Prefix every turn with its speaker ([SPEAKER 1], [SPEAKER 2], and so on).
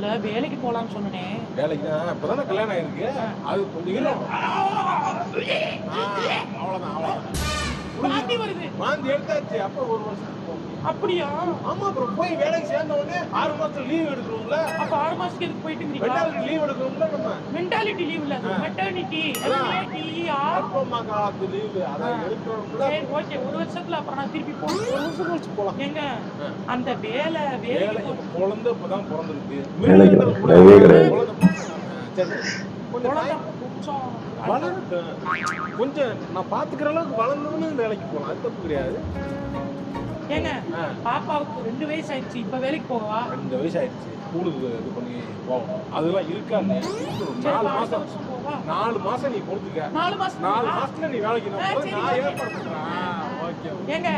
[SPEAKER 1] இப்ப வேலைக்கு போலாம்னு சொன்னனே.
[SPEAKER 2] வேலைக்கு தான் இப்பதானே கல்யாணம் ஆயிருக்கு. அது கொஞ்சம் இரும். அவ்வளவுதான்.
[SPEAKER 1] வாந்தி வருது.
[SPEAKER 2] வாந்தி எடுத்தாச்சு. அப்ப 1 வருஷத்துக்கு போகும்.
[SPEAKER 1] அப்படியா?
[SPEAKER 2] ஆமா, அப்புறம் போய் வேலைக்கு சேர்ந்த உடனே 6 மாசத்துல லீவ் எடுக்கணும்ல.
[SPEAKER 1] அப்ப 6 மாசத்துக்கு எதுக்கு போயிட்டு இருக்கீங்களா?
[SPEAKER 2] மென்டாலிட்டி லீவ் எடுக்கணும்ல நம்ம.
[SPEAKER 1] மென்டாலிட்டி லீவ் இல்ல, மெட்டர்னிட்டி.
[SPEAKER 2] அப்பா காத்து லீவ் அதான் எடுக்கணும்ல.
[SPEAKER 1] சரி, ஓகே. 1 வருஷத்துல அப்புறம் நான் திருப்பி போறேன்.
[SPEAKER 2] 1 வருஷம் கழிச்சு போலாம்.
[SPEAKER 1] ஏங்க அந்த வேலை
[SPEAKER 2] இப்ப குழந்தை இப்பதான் பிறந்திருக்கு. சரி, கொஞ்சம் வளரட்டும். கொஞ்சம் நான் பாத்துக்கிற அளவுக்கு வளர்ந்ததுன்னு வேலைக்கு போலாம். அது தப்பு கிடையாது.
[SPEAKER 1] ஏங்க பாப்பாவுக்கு 2 வயசு ஆயிடுச்சு. இப்ப வேலைக்கு போவா?
[SPEAKER 2] 2 வயசு ஆயிடுச்சு. ஸ்கூலுக்கு இது பண்ணி போகணும். அதெல்லாம் இருக்காது. 4 மாசம் 4 மாசம் நீ கொடுத்துக்க. 4 மாசத்துல நீ வேலைக்கு நான் ஏற்பாடு பண்றேன். ஓகே.
[SPEAKER 1] ஏங்க